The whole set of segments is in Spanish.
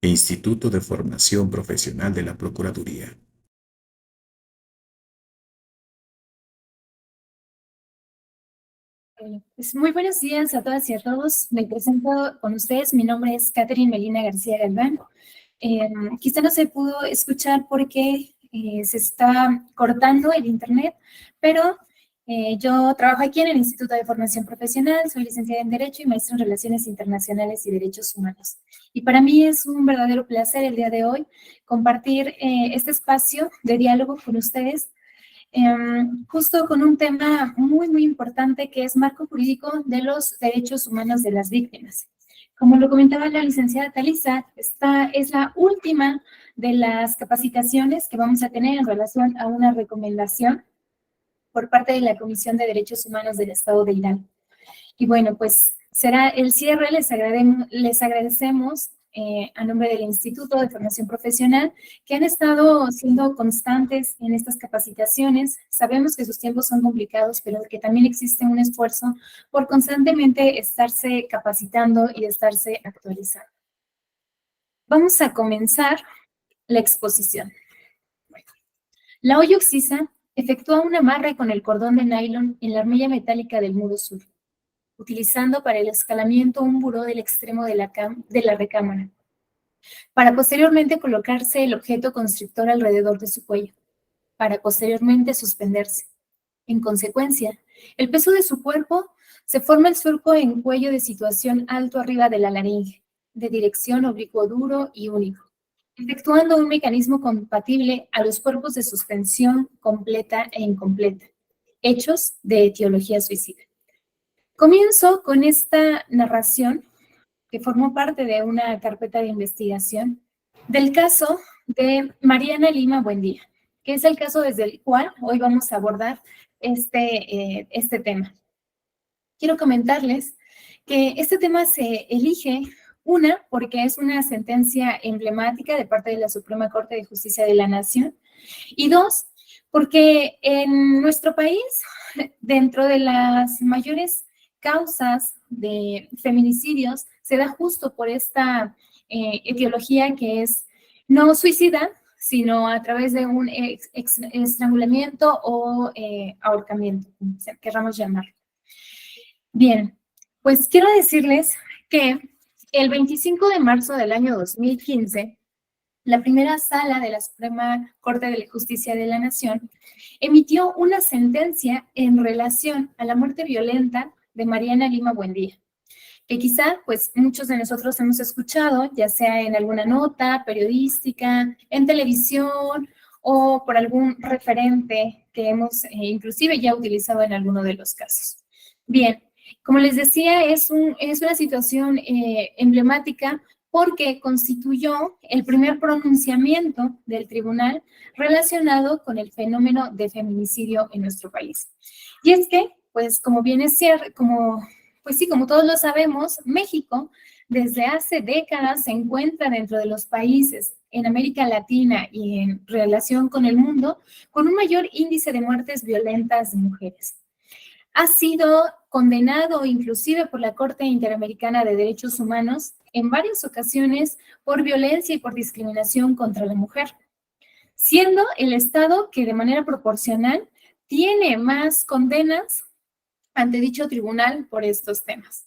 e Instituto de Formación Profesional de la Procuraduría. Pues muy buenos días a todas y a todos. Me presento con ustedes. Mi nombre es Catherine Melina García Galván. Quizá no se pudo escuchar porque se está cortando el internet, pero yo trabajo aquí en el Instituto de Formación Profesional, soy licenciada en Derecho y maestra en Relaciones Internacionales y Derechos Humanos. Y para mí es un verdadero placer el día de hoy compartir este espacio de diálogo con ustedes, justo con un tema muy, muy importante que es marco jurídico de los derechos humanos de las víctimas. Como lo comentaba la licenciada Talisa, esta es la última de las capacitaciones que vamos a tener en relación a una recomendación por parte de la Comisión de Derechos Humanos del Estado de Irán. Y bueno, pues será el cierre. Les agradecemos a nombre del Instituto de Formación Profesional que han estado siendo constantes en estas capacitaciones. Sabemos que sus tiempos son complicados, pero que también existe un esfuerzo por constantemente estarse capacitando y estarse actualizando. Vamos a comenzar la exposición. La hoya oxisa efectúa un amarre con el cordón de nylon en la armilla metálica del muro sur, utilizando para el escalamiento un buró del extremo de la recámara, para posteriormente colocarse el objeto constrictor alrededor de su cuello, para posteriormente suspenderse. En consecuencia, el peso de su cuerpo se forma el surco en cuello de situación alto arriba de la laringe, de dirección oblicuo duro y único, efectuando un mecanismo compatible a los cuerpos de suspensión completa e incompleta, hechos de etiología suicida. Comienzo con esta narración que formó parte de una carpeta de investigación del caso de Mariana Lima Buendía, que es el caso desde el cual hoy vamos a abordar este tema. Quiero comentarles que este tema se elige, porque es una sentencia emblemática de parte de la Suprema Corte de Justicia de la Nación, y dos, porque en nuestro país, dentro de las mayores causas de feminicidios, se da justo por esta etiología que es no suicida, sino a través de un estrangulamiento o ahorcamiento, como queramos llamarlo. Bien, pues quiero decirles que el 25 de marzo del año 2015, la primera sala de la Suprema Corte de Justicia de la Nación emitió una sentencia en relación a la muerte violenta de Mariana Lima Buendía, que quizá pues muchos de nosotros hemos escuchado, ya sea en alguna nota periodística, en televisión o por algún referente que hemos inclusive ya utilizado en alguno de los casos. Bien, como les decía, es una situación emblemática porque constituyó el primer pronunciamiento del tribunal relacionado con el fenómeno de feminicidio en nuestro país. Y es que, pues como bien es cierto, pues sí, como todos lo sabemos, México desde hace décadas se encuentra dentro de los países en América Latina y en relación con el mundo con un mayor índice de muertes violentas de mujeres. Ha sido condenado inclusive por la Corte Interamericana de Derechos Humanos en varias ocasiones por violencia y por discriminación contra la mujer, siendo el Estado que de manera proporcional tiene más condenas ante dicho tribunal por estos temas.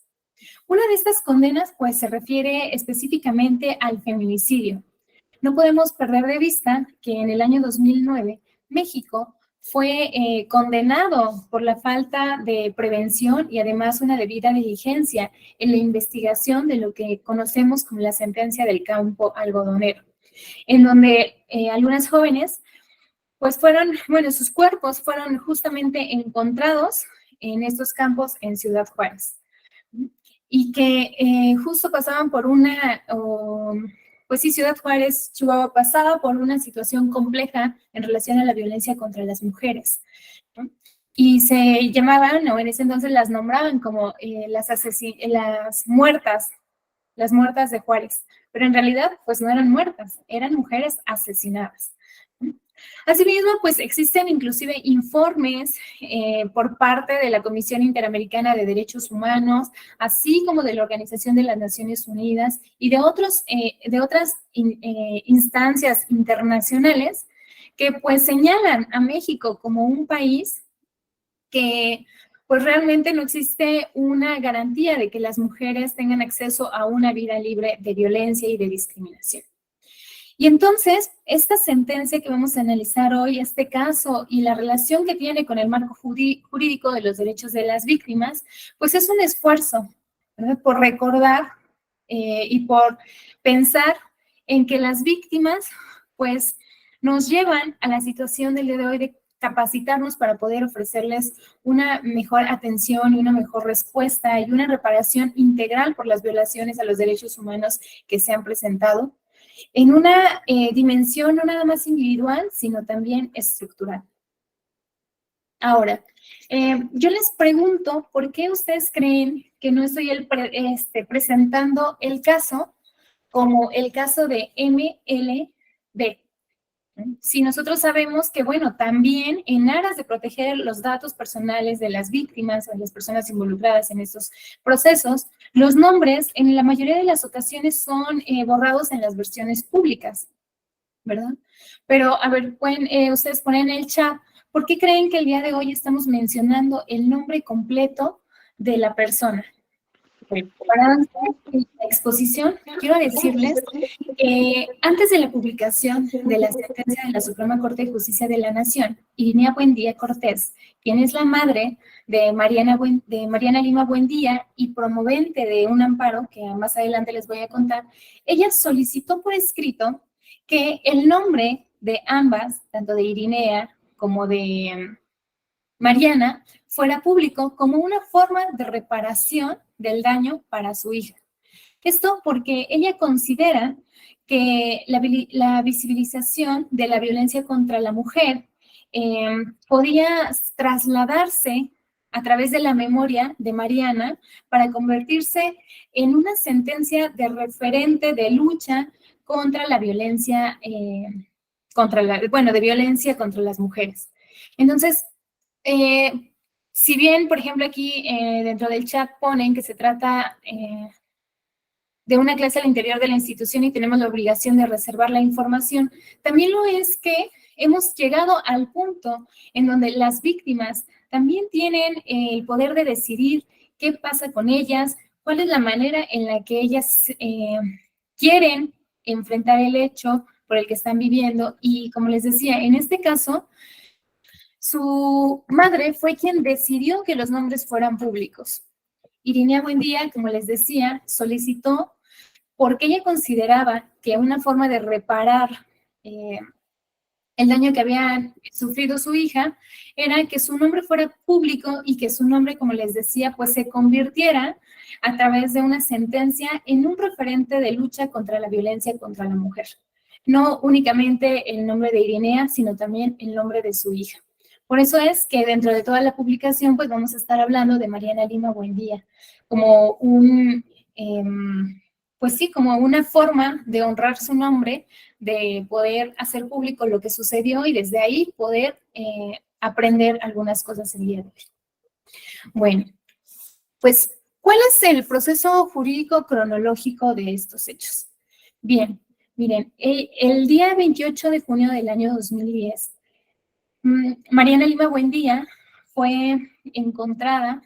Una de estas condenas pues se refiere específicamente al feminicidio. No podemos perder de vista que en el año 2009 México fue condenado por la falta de prevención y además una debida diligencia en la investigación de lo que conocemos como la sentencia del campo algodonero, en donde algunas jóvenes pues sus cuerpos fueron justamente encontrados en estos campos en Ciudad Juárez, y que justo pasaban por pues sí, Ciudad Juárez, Chihuahua, pasaba por una situación compleja en relación a la violencia contra las mujeres, ¿no? Y se llamaban, o en ese entonces las nombraban como las muertas de Juárez, pero en realidad pues no eran muertas, eran mujeres asesinadas. Asimismo, pues existen inclusive informes por parte de la Comisión Interamericana de Derechos Humanos, así como de la Organización de las Naciones Unidas y de otras instancias internacionales que pues señalan a México como un país que pues realmente no existe una garantía de que las mujeres tengan acceso a una vida libre de violencia y de discriminación. Y entonces, esta sentencia que vamos a analizar hoy, este caso y la relación que tiene con el marco jurídico de los derechos de las víctimas, pues es un esfuerzo, ¿verdad? Por recordar y por pensar en que las víctimas, pues, nos llevan a la situación del día de hoy de capacitarnos para poder ofrecerles una mejor atención y una mejor respuesta y una reparación integral por las violaciones a los derechos humanos que se han presentado en una dimensión no nada más individual, sino también estructural. Ahora, yo les pregunto, ¿por qué ustedes creen que no estoy presentando el caso como el caso de MLB? Si nosotros sabemos que, bueno, también en aras de proteger los datos personales de las víctimas o de las personas involucradas en estos procesos, los nombres en la mayoría de las ocasiones son borrados en las versiones públicas, ¿verdad? Pero, a ver, pueden ustedes poner en el chat, ¿por qué creen que el día de hoy estamos mencionando el nombre completo de la persona? Para avanzar en la exposición, quiero decirles que antes de la publicación de la sentencia de la Suprema Corte de Justicia de la Nación, Irinea Buendía Cortés, quien es la madre de Mariana Lima Buendía y promovente de un amparo que más adelante les voy a contar, ella solicitó por escrito que el nombre de ambas, tanto de Irinea como de Mariana, fuera público como una forma de reparación del daño para su hija. Esto porque ella considera que la visibilización de la violencia contra la mujer podía trasladarse a través de la memoria de Mariana para convertirse en una sentencia de referente de lucha contra la violencia, de violencia contra las mujeres. Entonces, si bien, por ejemplo, aquí dentro del chat ponen que se trata de una clase al interior de la institución y tenemos la obligación de reservar la información, también lo es que hemos llegado al punto en donde las víctimas también tienen el poder de decidir qué pasa con ellas, cuál es la manera en la que ellas quieren enfrentar el hecho por el que están viviendo. Y como les decía, en este caso, su madre fue quien decidió que los nombres fueran públicos. Irinea Buendía, como les decía, solicitó porque ella consideraba que una forma de reparar el daño que había sufrido su hija era que su nombre fuera público y que su nombre, como les decía, pues se convirtiera a través de una sentencia en un referente de lucha contra la violencia contra la mujer. No únicamente el nombre de Irinea, sino también el nombre de su hija. Por eso es que dentro de toda la publicación, pues vamos a estar hablando de Mariana Lima Buendía como pues sí, como una forma de honrar su nombre, de poder hacer público lo que sucedió y desde ahí poder aprender algunas cosas el día de hoy. Bueno, pues, ¿cuál es el proceso jurídico cronológico de estos hechos? Bien, miren, el día 28 de junio del año 2010, Mariana Lima Buendía fue encontrada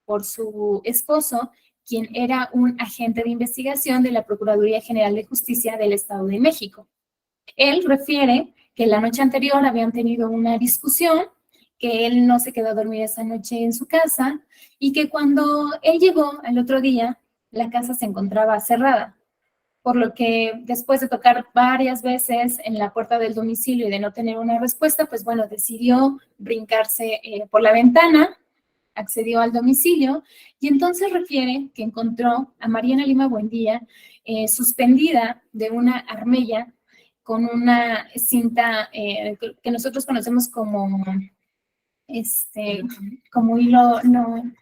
por su esposo, quien era un agente de investigación de la Procuraduría General de Justicia del Estado de México. Él refiere que la noche anterior habían tenido una discusión, que él no se quedó a dormir esa noche en su casa y que cuando él llegó al otro día, la casa se encontraba cerrada, por lo que después de tocar varias veces en la puerta del domicilio y de no tener una respuesta, pues bueno, decidió brincarse por la ventana, accedió al domicilio y entonces refiere que encontró a Mariana Lima Buendía suspendida de una armella con una cinta que nosotros conocemos como hilo, no,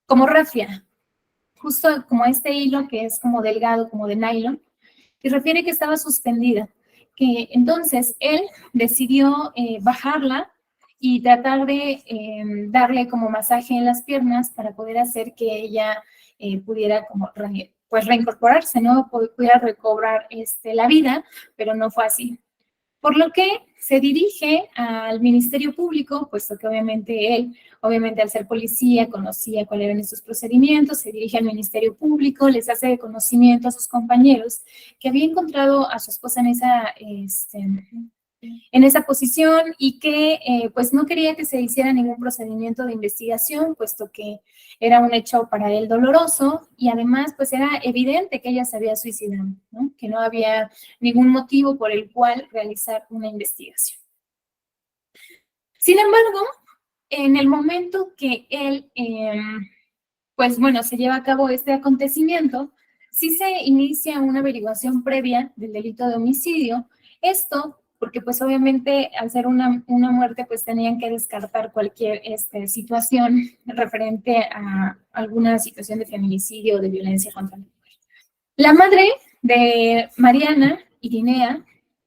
como rafia, justo como este hilo que es como delgado, como de nylon, y refiere que estaba suspendida, que entonces él decidió bajarla y tratar de darle como masaje en las piernas para poder hacer que ella pudiera como pues reincorporarse, ¿no? Pudiera recobrar la vida, pero no fue así. Por lo que se dirige al Ministerio Público, puesto que obviamente él, obviamente al ser policía, conocía cuáles eran esos procedimientos, se dirige al Ministerio Público, les hace de conocimiento a sus compañeros que había encontrado a su esposa en esa posición y que pues no quería que se hiciera ningún procedimiento de investigación, puesto que era un hecho para él doloroso y además pues era evidente que ella se había suicidado, ¿no? Que no había ningún motivo por el cual realizar una investigación. Sin embargo, en el momento que él, pues bueno, se lleva a cabo este acontecimiento, sí se inicia una averiguación previa del delito de homicidio. Esto porque pues obviamente al ser una muerte pues tenían que descartar cualquier situación referente a alguna situación de feminicidio o de violencia contra la mujer. La madre de Mariana, Irinea,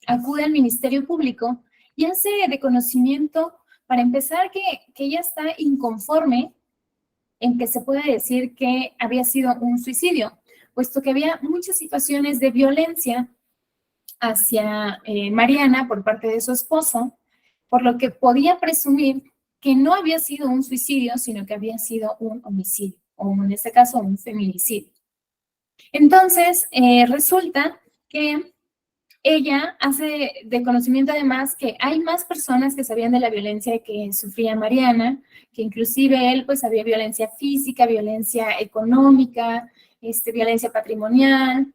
acude al Ministerio Público y hace de conocimiento, para empezar, que ella está inconforme en que se puede decir que había sido un suicidio, puesto que había muchas situaciones de violencia hacia Mariana por parte de su esposa, por lo que podía presumir que no había sido un suicidio, sino que había sido un homicidio, o en este caso un feminicidio. Entonces, resulta que ella hace de conocimiento además que hay más personas que sabían de la violencia que sufría Mariana, que inclusive él pues había violencia física, violencia económica, violencia patrimonial,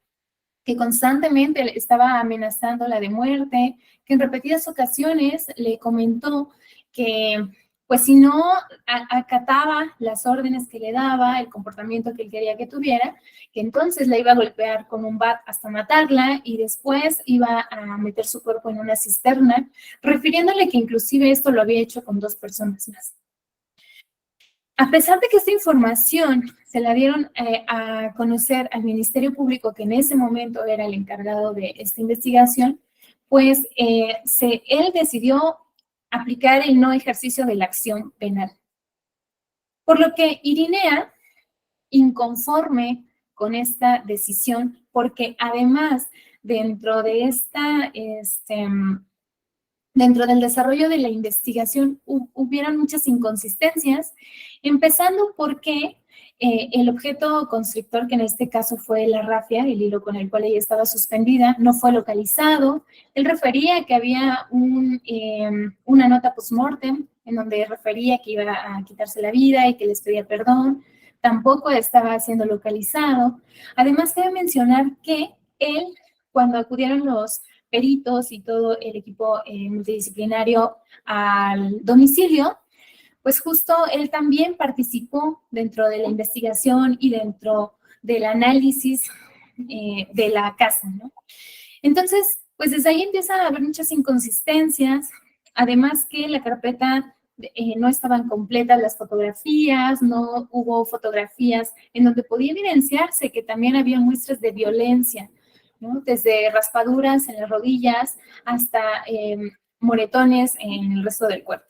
que constantemente estaba amenazándola de muerte, que en repetidas ocasiones le comentó que pues si no acataba las órdenes que le daba, el comportamiento que él quería que tuviera, que entonces la iba a golpear con un bat hasta matarla y después iba a meter su cuerpo en una cisterna, refiriéndole que inclusive esto lo había hecho con 2 personas más. A pesar de que esta información se la dieron a conocer al Ministerio Público, que en ese momento era el encargado de esta investigación, pues él decidió aplicar el no ejercicio de la acción penal. Por lo que Irinea, inconforme con esta decisión, porque además dentro de dentro del desarrollo de la investigación hubieron muchas inconsistencias, empezando porque el objeto constrictor, que en este caso fue la rafia, el hilo con el cual ella estaba suspendida, no fue localizado. Él refería que había una nota post-mortem en donde refería que iba a quitarse la vida y que les pedía perdón. Tampoco estaba siendo localizado. Además, cabe mencionar que él, cuando acudieron los peritos y todo el equipo multidisciplinario al domicilio, pues justo él también participó dentro de la investigación y dentro del análisis de la casa, ¿no? Entonces, pues desde ahí empieza a haber muchas inconsistencias, además que la carpeta no estaban completas las fotografías, no hubo fotografías en donde podía evidenciarse que también había muestras de violencia, ¿no? Desde raspaduras en las rodillas hasta moretones en el resto del cuerpo.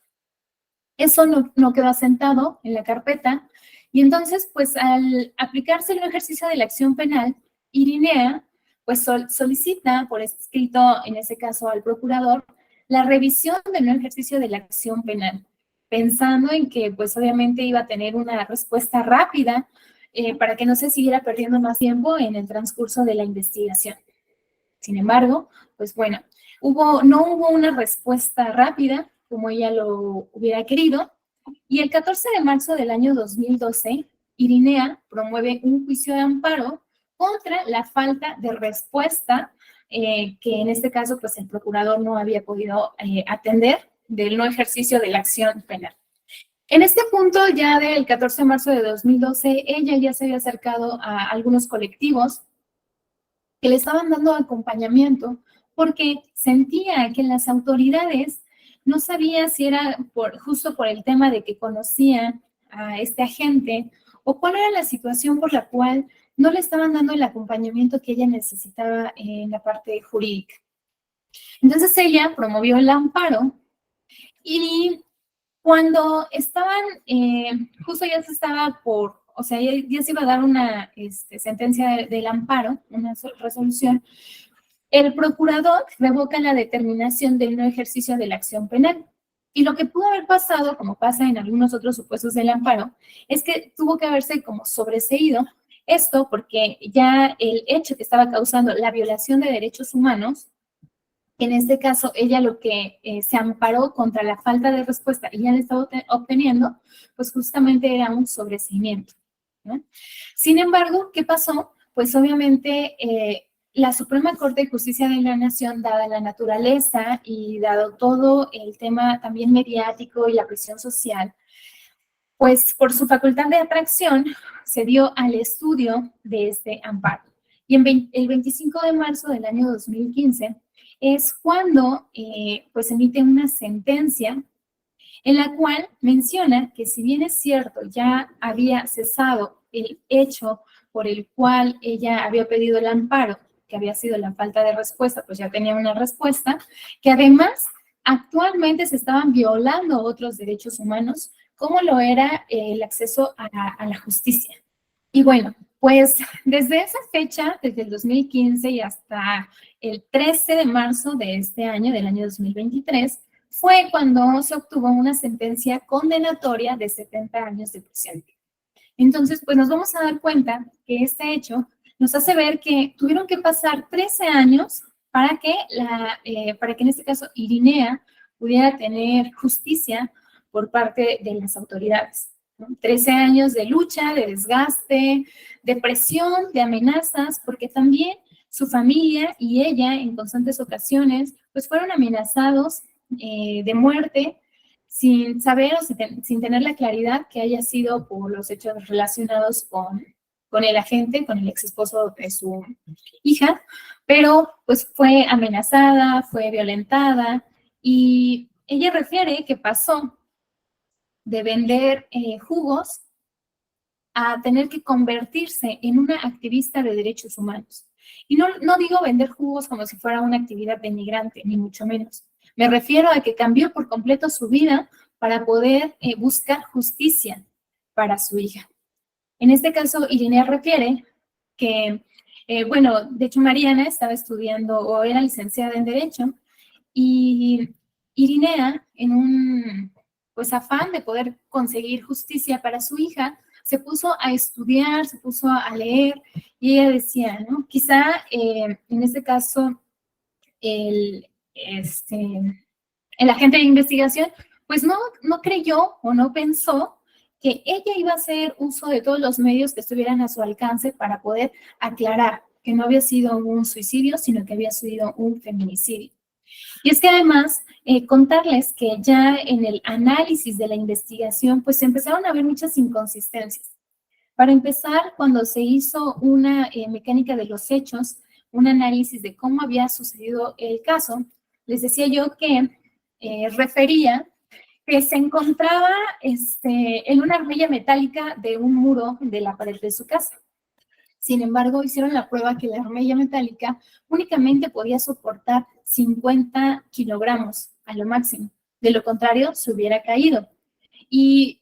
Eso no quedó asentado en la carpeta y entonces, pues al aplicarse el ejercicio de la acción penal, Irinea pues solicita por escrito, en ese caso al procurador, la revisión del no ejercicio de la acción penal, pensando en que pues obviamente iba a tener una respuesta rápida para que no se siguiera perdiendo más tiempo en el transcurso de la investigación. Sin embargo, pues bueno, no hubo una respuesta rápida como ella lo hubiera querido, y el 14 de marzo del año 2012, Irinea promueve un juicio de amparo contra la falta de respuesta que en este caso pues el procurador no había podido atender del no ejercicio de la acción penal. En este punto, ya del 14 de marzo de 2012, ella ya se había acercado a algunos colectivos que le estaban dando acompañamiento porque sentía que las autoridades no sabía si era justo por el tema de que conocían a este agente o cuál era la situación por la cual no le estaban dando el acompañamiento que ella necesitaba en la parte jurídica. Entonces ella promovió el amparo y cuando estaban, justo ya se estaba por, o sea, ya se iba a dar una sentencia del amparo, una resolución, el procurador revoca la determinación del no ejercicio de la acción penal. Y lo que pudo haber pasado, como pasa en algunos otros supuestos del amparo, es que tuvo que haberse como sobreseído esto porque ya el hecho que estaba causando la violación de derechos humanos, en este caso ella lo que se amparó contra la falta de respuesta y ya le estaba obteniendo, pues justamente era un sobreseimiento, ¿no? Sin embargo, ¿qué pasó? Pues obviamente la Suprema Corte de Justicia de la Nación, dada la naturaleza y dado todo el tema también mediático y la presión social, pues por su facultad de atracción se dio al estudio de este amparo. Y el 25 de marzo del año 2015 es cuando pues emite una sentencia en la cual menciona que si bien es cierto, ya había cesado el hecho por el cual ella había pedido el amparo, que había sido la falta de respuesta, pues ya tenía una respuesta, que además actualmente se estaban violando otros derechos humanos, como lo era el acceso a la justicia. Y bueno, pues desde esa fecha, desde el 2015 y hasta el 13 de marzo de este año, del año 2023, fue cuando se obtuvo una sentencia condenatoria de 70 años de prisión. Entonces, pues nos vamos a dar cuenta que este hecho nos hace ver que tuvieron que pasar 13 años para que en este caso Irinea pudiera tener justicia por parte de las autoridades, ¿no? 13 años de lucha, de desgaste, de presión, de amenazas, porque también su familia y ella en constantes ocasiones pues fueron amenazados de muerte sin saber o sin tener la claridad que haya sido por los hechos relacionados con el agente, con el ex esposo de su hija, pero pues fue amenazada, fue violentada y ella refiere que pasó de vender jugos a tener que convertirse en una activista de derechos humanos. Y no digo vender jugos como si fuera una actividad denigrante, ni mucho menos. Me refiero a que cambió por completo su vida para poder buscar justicia para su hija. En este caso, Irinea refiere que, bueno, de hecho Mariana estaba estudiando o era licenciada en Derecho y Irinea, en un pues afán de poder conseguir justicia para su hija, se puso a estudiar, se puso a leer y ella decía, ¿no? Quizá en este caso el agente de investigación pues no creyó o no pensó que ella iba a hacer uso de todos los medios que estuvieran a su alcance para poder aclarar que no había sido un suicidio, sino que había sido un feminicidio. Y es que además, contarles que ya en el análisis de la investigación, pues se empezaron a ver muchas inconsistencias. Para empezar, cuando se hizo una mecánica de los hechos, un análisis de cómo había sucedido el caso, les decía yo que refería que se encontraba en una armilla metálica de un muro de la pared de su casa. Sin embargo, hicieron la prueba que la armilla metálica únicamente podía soportar 50 kilogramos a lo máximo. De lo contrario, se hubiera caído. Y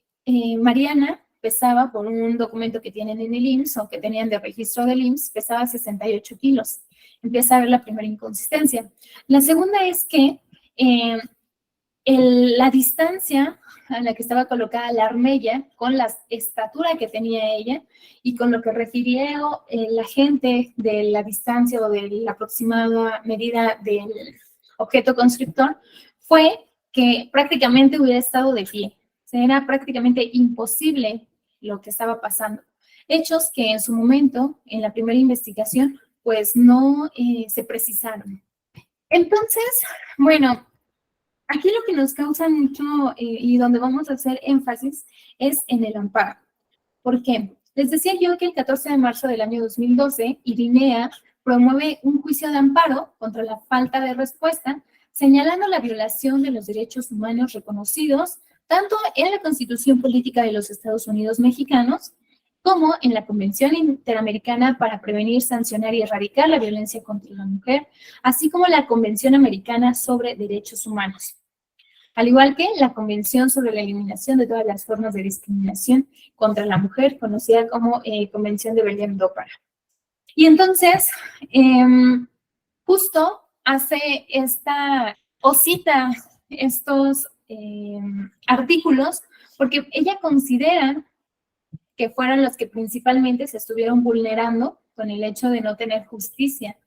Mariana pesaba, por un documento que tienen en el IMSS o que tenían de registro del IMSS, pesaba 68 kilos. Empieza a ver la primera inconsistencia. La segunda es que la distancia a la que estaba colocada la armella, con la estatura que tenía ella y con lo que refirió la gente de la distancia o de la aproximada medida del objeto conscriptor, fue que prácticamente hubiera estado de pie. O sea, era prácticamente imposible lo que estaba pasando. Hechos que en su momento, en la primera investigación, pues no se precisaron. Entonces, bueno, aquí lo que nos causa mucho y donde vamos a hacer énfasis es en el amparo. ¿Por qué? Les decía yo que el 14 de marzo del año 2012, Irinea promueve un juicio de amparo contra la falta de respuesta, señalando la violación de los derechos humanos reconocidos tanto en la Constitución Política de los Estados Unidos Mexicanos como en la Convención Interamericana para Prevenir, Sancionar y Erradicar la Violencia contra la Mujer, así como la Convención Americana sobre Derechos Humanos, al igual que la Convención sobre la Eliminación de todas las formas de discriminación contra la mujer, conocida como Convención de Belém-do Pará. Y entonces, justo hace o cita estos artículos porque ella considera que fueron los que principalmente se estuvieron vulnerando con el hecho de no tener justicia.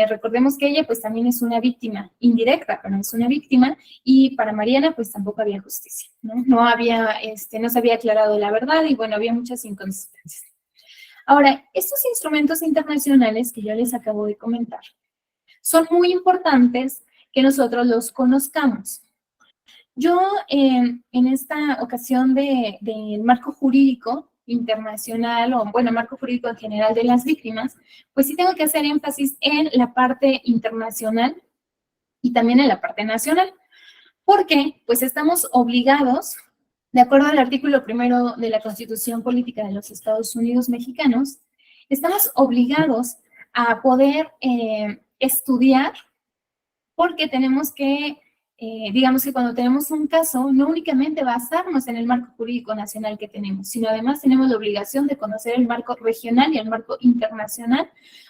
Recordemos que ella pues también es una víctima indirecta, pero es una víctima, y para Mariana pues tampoco había justicia, ¿no? No se había aclarado la verdad y bueno, había muchas inconsistencias. Ahora, estos instrumentos internacionales que yo les acabo de comentar son muy importantes que nosotros los conozcamos. Yo, en esta ocasión del marco jurídico internacional, o bueno, marco jurídico en general de las víctimas, pues sí tengo que hacer énfasis en la parte internacional y también en la parte nacional, porque pues estamos obligados, de acuerdo al artículo 1 de la Constitución Política de los Estados Unidos Mexicanos, estamos obligados a poder estudiar, porque tenemos que, digamos que cuando tenemos un caso, no únicamente basarnos en el marco jurídico nacional que tenemos, sino además tenemos la obligación de conocer el marco regional y el marco internacional,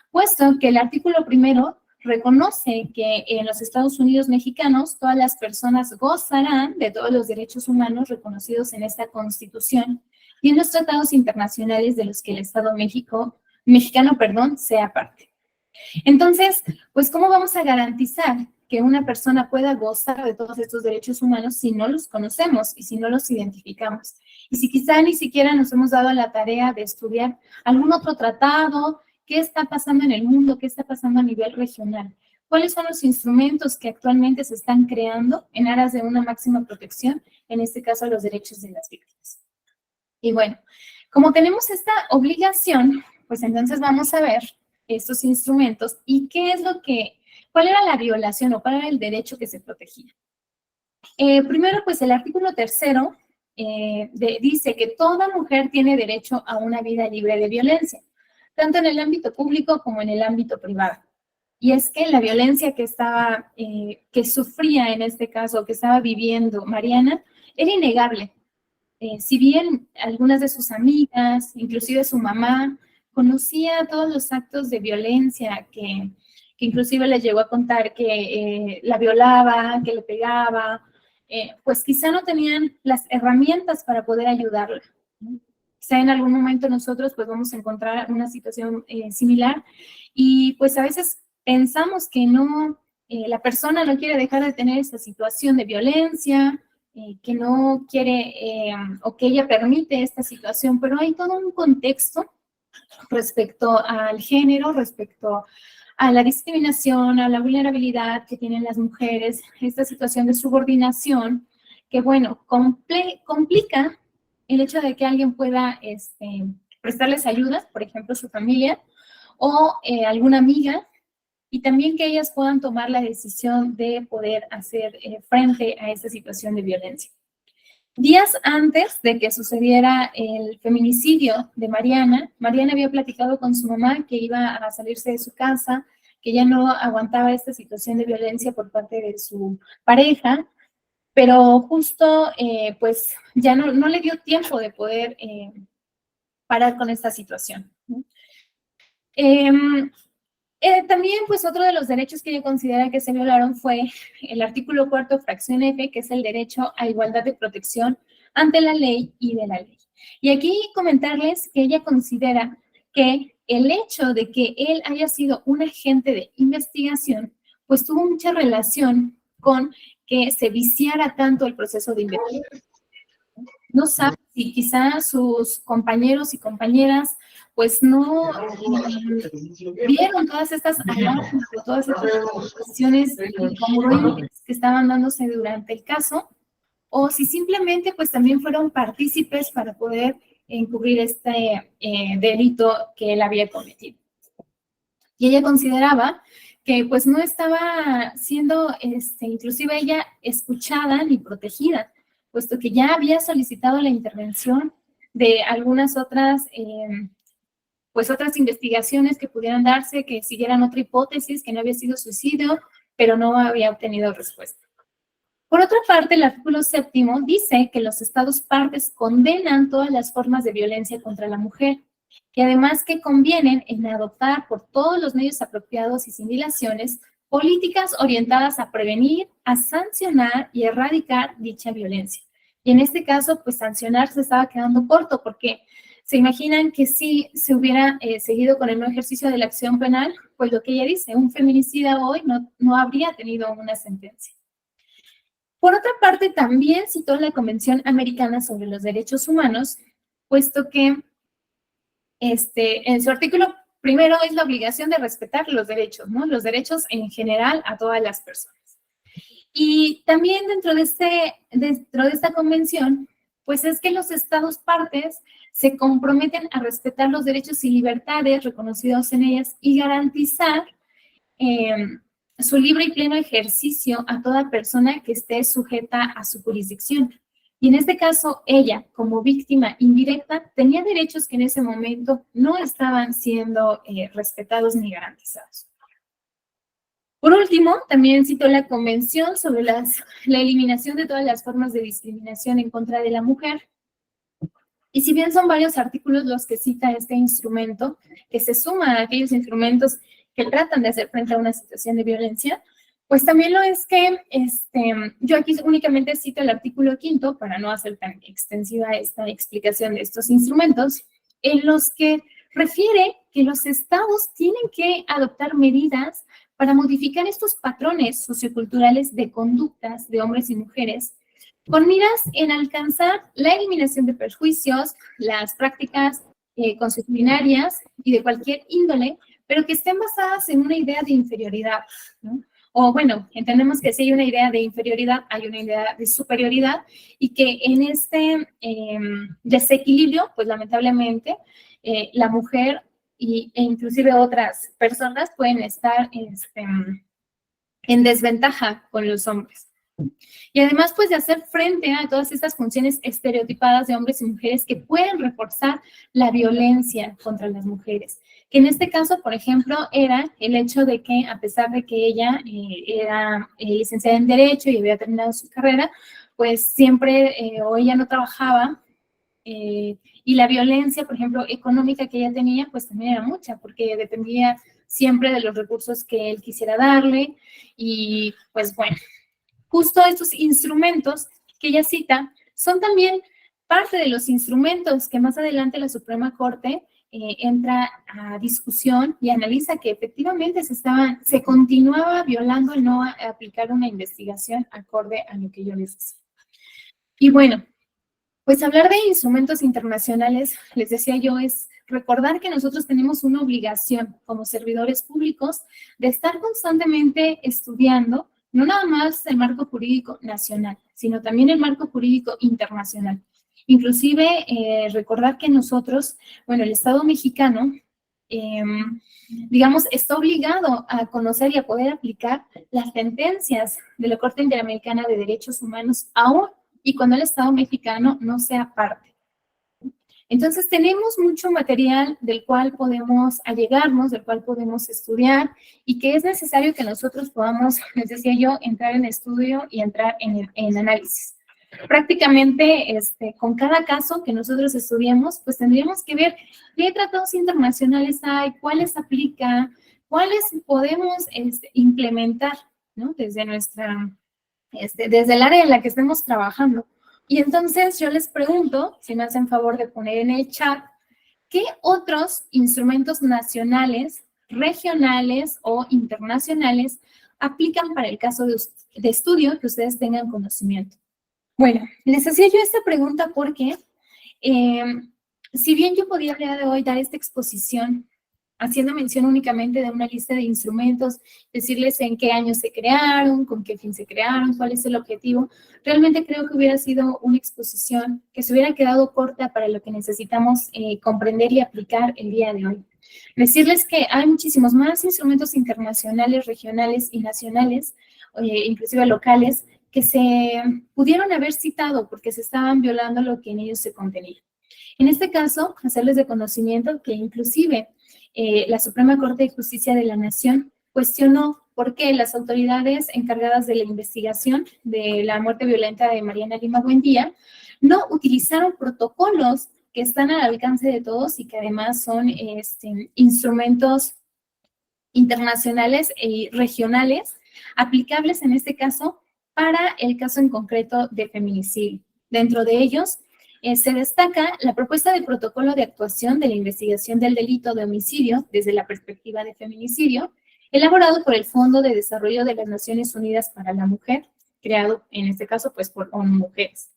puesto que el artículo 1 reconoce que en los Estados Unidos mexicanos todas las personas gozarán de todos los derechos humanos reconocidos en esta Constitución y en los tratados internacionales de los que el Estado mexicano, sea parte. Entonces, pues, ¿cómo vamos a garantizar que una persona pueda gozar de todos estos derechos humanos si no los conocemos y si no los identificamos? Y si quizá ni siquiera nos hemos dado la tarea de estudiar algún otro tratado, qué está pasando en el mundo, qué está pasando a nivel regional, cuáles son los instrumentos que actualmente se están creando en aras de una máxima protección, en este caso a los derechos de las víctimas. Y bueno, como tenemos esta obligación, pues entonces vamos a ver estos instrumentos y cuál era la violación o cuál era el derecho que se protegía. Primero, pues el artículo 3 dice que toda mujer tiene derecho a una vida libre de violencia, tanto en el ámbito público como en el ámbito privado. Y es que la violencia que sufría en este caso, que estaba viviendo Mariana, era innegable. Si bien algunas de sus amigas, inclusive su mamá, conocía todos los actos de violencia que inclusive les llegó a contar que la violaba, que le pegaba, pues quizá no tenían las herramientas para poder ayudarla, ¿no? Quizá en algún momento nosotros pues vamos a encontrar una situación similar y pues a veces pensamos que la persona no quiere dejar de tener esa situación de violencia, que no quiere o que ella permite esta situación, pero hay todo un contexto respecto al género, respecto a la discriminación, a la vulnerabilidad que tienen las mujeres, esta situación de subordinación, que bueno, complica el hecho de que alguien pueda prestarles ayuda, por ejemplo, su familia o alguna amiga, y también que ellas puedan tomar la decisión de poder hacer frente a esta situación de violencia. Días antes de que sucediera el feminicidio de Mariana había platicado con su mamá que iba a salirse de su casa, que ya no aguantaba esta situación de violencia por parte de su pareja, pero justo pues ya no le dio tiempo de poder parar con esta situación, ¿no? También, pues, otro de los derechos que ella considera que se violaron fue el artículo 4, fracción F, que es el derecho a igualdad de protección ante la ley y de la ley. Y aquí comentarles que ella considera que el hecho de que él haya sido un agente de investigación, pues tuvo mucha relación con que se viciara tanto el proceso de investigación. No sabe si quizá sus compañeros y compañeras pues no vieron todas estas alarmas o todas estas cuestiones incongruentes que estaban dándose durante el caso, o si simplemente pues también fueron partícipes para poder encubrir este delito que él había cometido. Y ella consideraba que pues no estaba siendo inclusive ella escuchada ni protegida, puesto que ya había solicitado la intervención de algunas otras, pues otras investigaciones que pudieran darse, que siguieran otra hipótesis, que no había sido suicidio, pero no había obtenido respuesta. Por otra parte, el artículo 7 dice que los estados partes condenan todas las formas de violencia contra la mujer y además que convienen en adoptar por todos los medios apropiados y sin dilaciones políticas orientadas a prevenir, a sancionar y erradicar dicha violencia. Y en este caso, pues sancionar se estaba quedando corto porque se imaginan que si se hubiera seguido con el no ejercicio de la acción penal, pues lo que ella dice, un feminicida hoy no habría tenido una sentencia. Por otra parte, también citó la Convención Americana sobre los Derechos Humanos, puesto que en su artículo primero es la obligación de respetar los derechos, ¿no? Los derechos en general a todas las personas. Y también dentro de esta convención, pues es que los estados partes se comprometen a respetar los derechos y libertades reconocidos en ellas y garantizar su libre y pleno ejercicio a toda persona que esté sujeta a su jurisdicción. Y en este caso, ella, como víctima indirecta, tenía derechos que en ese momento no estaban siendo respetados ni garantizados. Por último, también citó la Convención sobre la eliminación de todas las formas de discriminación en contra de la mujer. Y si bien son varios artículos los que cita este instrumento, que se suma a aquellos instrumentos que tratan de hacer frente a una situación de violencia, pues también lo es que yo aquí únicamente cito el artículo 5 para no hacer tan extensiva esta explicación de estos instrumentos, en los que refiere que los estados tienen que adoptar medidas para modificar estos patrones socioculturales de conductas de hombres y mujeres con miras en alcanzar la eliminación de perjuicios, las prácticas consuetudinarias y de cualquier índole, pero que estén basadas en una idea de inferioridad, ¿no? O bueno, entendemos que si hay una idea de inferioridad, hay una idea de superioridad y que en este desequilibrio, pues lamentablemente, la mujer e inclusive otras personas pueden estar en desventaja con los hombres. Y además, pues, de hacer frente a todas estas funciones estereotipadas de hombres y mujeres que pueden reforzar la violencia contra las mujeres. Que en este caso, por ejemplo, era el hecho de que, a pesar de que ella era licenciada en Derecho y había terminado su carrera, pues siempre, o ella no trabajaba, y la violencia, por ejemplo, económica que ella tenía, pues también era mucha, porque dependía siempre de los recursos que él quisiera darle, y pues bueno, justo estos instrumentos que ella cita son también parte de los instrumentos que más adelante la Suprema Corte entra a discusión y analiza que efectivamente se continuaba violando el no aplicar una investigación acorde a lo que yo les decía. Y bueno, pues hablar de instrumentos internacionales, les decía yo, es recordar que nosotros tenemos una obligación como servidores públicos de estar constantemente estudiando no nada más el marco jurídico nacional, sino también el marco jurídico internacional. Inclusive recordar que nosotros, bueno, el Estado mexicano, digamos, está obligado a conocer y a poder aplicar las sentencias de la Corte Interamericana de Derechos Humanos aún y cuando el Estado mexicano no sea parte. Entonces, tenemos mucho material del cual podemos allegarnos, del cual podemos estudiar y que es necesario que nosotros podamos, les decía yo, entrar en estudio y entrar en análisis. Prácticamente, con cada caso que nosotros estudiemos, pues tendríamos que ver qué tratados internacionales hay, cuáles aplica, cuáles podemos implementar, ¿no? Desde desde el área en la que estemos trabajando. Y entonces yo les pregunto, si me hacen favor de poner en el chat, ¿qué otros instrumentos nacionales, regionales o internacionales aplican para el caso de estudio que ustedes tengan conocimiento? Bueno, les hacía yo esta pregunta porque si bien yo podía el día de hoy dar esta exposición haciendo mención únicamente de una lista de instrumentos, decirles en qué año se crearon, con qué fin se crearon, cuál es el objetivo, realmente creo que hubiera sido una exposición que se hubiera quedado corta para lo que necesitamos comprender y aplicar el día de hoy. Decirles que hay muchísimos más instrumentos internacionales, regionales y nacionales, inclusive locales, que se pudieron haber citado porque se estaban violando lo que en ellos se contenía. En este caso, hacerles de conocimiento que inclusive la Suprema Corte de Justicia de la Nación cuestionó por qué las autoridades encargadas de la investigación de la muerte violenta de Mariana Lima Buendía no utilizaron protocolos que están al alcance de todos y que además son instrumentos internacionales y regionales aplicables en este caso para el caso en concreto de feminicidio. Dentro de ellos se destaca la propuesta de protocolo de actuación de la investigación del delito de homicidio desde la perspectiva de feminicidio, elaborado por el Fondo de Desarrollo de las Naciones Unidas para la Mujer, creado en este caso pues por ONU Mujeres.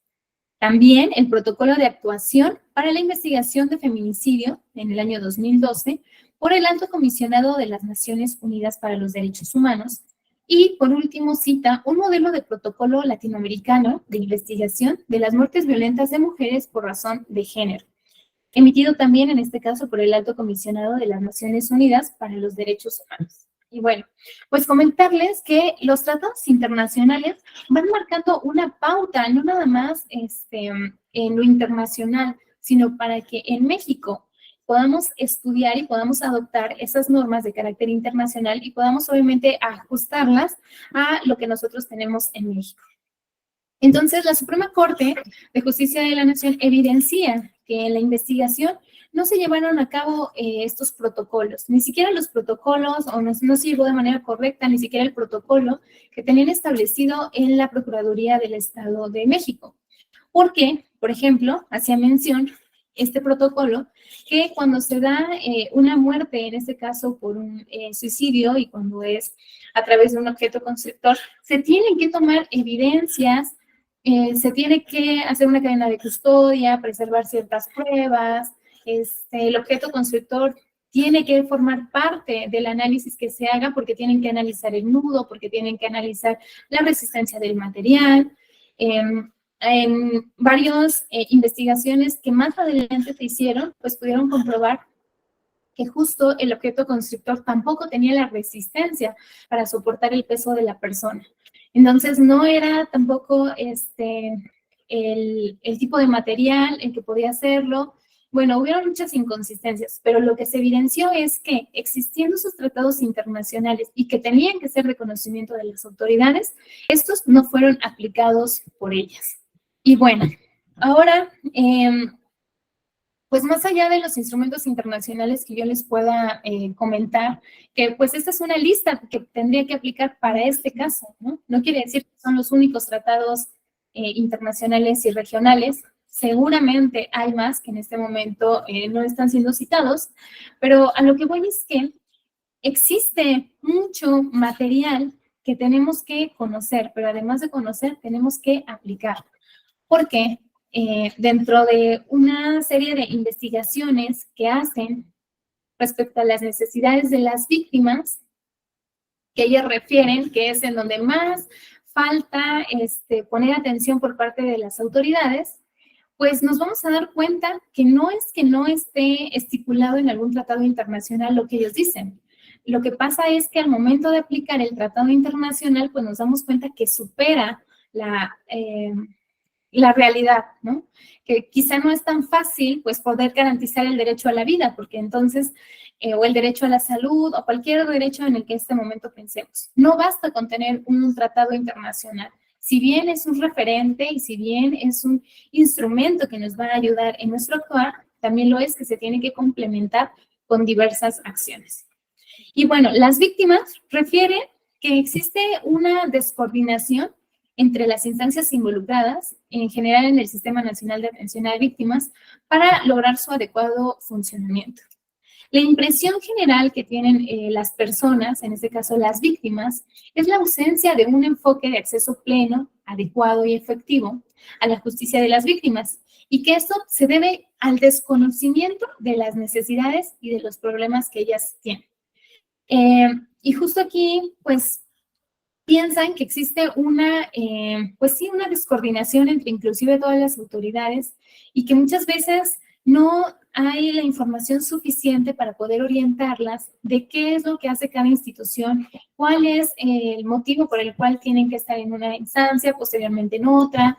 También el protocolo de actuación para la investigación de feminicidio en el año 2012 por el Alto Comisionado de las Naciones Unidas para los Derechos Humanos. Y por último cita un modelo de protocolo latinoamericano de investigación de las muertes violentas de mujeres por razón de género, emitido también en este caso por el Alto Comisionado de las Naciones Unidas para los Derechos Humanos. Y bueno, pues comentarles que los tratados internacionales van marcando una pauta, no nada más en lo internacional, sino para que en México podamos estudiar y podamos adoptar esas normas de carácter internacional y podamos obviamente ajustarlas a lo que nosotros tenemos en México. Entonces, la Suprema Corte de Justicia de la Nación evidencia que en la investigación no se llevaron a cabo estos protocolos, ni siquiera los protocolos, o no se llevó de manera correcta, ni siquiera el protocolo que tenían establecido en la Procuraduría del Estado de México. Porque, por ejemplo, hacía mención este protocolo que cuando se da una muerte, en este caso por un suicidio y cuando es a través de un objeto constrictor, se tienen que tomar evidencias, se tiene que hacer una cadena de custodia, preservar ciertas pruebas, el objeto constrictor tiene que formar parte del análisis que se haga porque tienen que analizar el nudo, porque tienen que analizar la resistencia del material. En varias investigaciones que más adelante se hicieron, pues pudieron comprobar que justo el objeto constrictor tampoco tenía la resistencia para soportar el peso de la persona. Entonces, no era tampoco el tipo de material el que podía hacerlo. Bueno, hubieron muchas inconsistencias, pero lo que se evidenció es que existiendo esos tratados internacionales y que tenían que ser de conocimiento de las autoridades, estos no fueron aplicados por ellas. Y bueno, ahora, pues más allá de los instrumentos internacionales que yo les pueda comentar, que pues esta es una lista que tendría que aplicar para este caso, ¿no? No quiere decir que son los únicos tratados internacionales y regionales. Seguramente hay más que en este momento no están siendo citados, pero a lo que voy es que existe mucho material que tenemos que conocer, pero además de conocer, tenemos que aplicar. Porque dentro de una serie de investigaciones que hacen respecto a las necesidades de las víctimas, que ellas refieren que es en donde más falta poner atención por parte de las autoridades, pues nos vamos a dar cuenta que no es que no esté estipulado en algún tratado internacional lo que ellos dicen. Lo que pasa es que al momento de aplicar el tratado internacional, pues nos damos cuenta que supera la realidad, ¿no? Que quizá no es tan fácil, pues, poder garantizar el derecho a la vida, porque entonces, o el derecho a la salud, o cualquier derecho en el que en este momento pensemos. No basta con tener un tratado internacional. Si bien es un referente y si bien es un instrumento que nos va a ayudar en nuestro actuar, también lo es que se tiene que complementar con diversas acciones. Y bueno, las víctimas refieren que existe una descoordinación entre las instancias involucradas, en general en el Sistema Nacional de Atención a Víctimas, para lograr su adecuado funcionamiento. La impresión general que tienen las personas, en este caso las víctimas, es la ausencia de un enfoque de acceso pleno, adecuado y efectivo a la justicia de las víctimas, y que esto se debe al desconocimiento de las necesidades y de los problemas que ellas tienen. Y justo aquí, pues, piensan que existe una descoordinación entre inclusive todas las autoridades y que muchas veces no hay la información suficiente para poder orientarlas de qué es lo que hace cada institución, cuál es el motivo por el cual tienen que estar en una instancia, posteriormente en otra.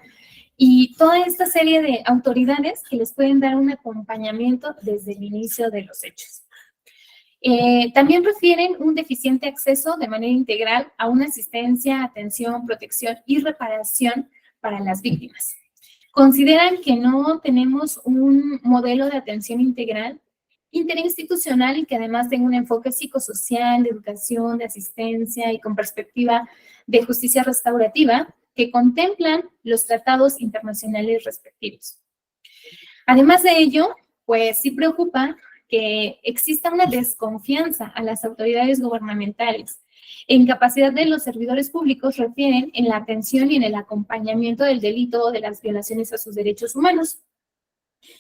y toda esta serie de autoridades que les pueden dar un acompañamiento desde el inicio de los hechos. También refieren un deficiente acceso de manera integral a una asistencia, atención, protección y reparación para las víctimas. Consideran que no tenemos un modelo de atención integral, interinstitucional y que además tenga un enfoque psicosocial, de educación, de asistencia y con perspectiva de justicia restaurativa que contemplan los tratados internacionales respectivos. Además de ello, pues sí preocupa que exista una desconfianza a las autoridades gubernamentales. En capacidad de los servidores públicos refieren en la atención y en el acompañamiento del delito o de las violaciones a sus derechos humanos.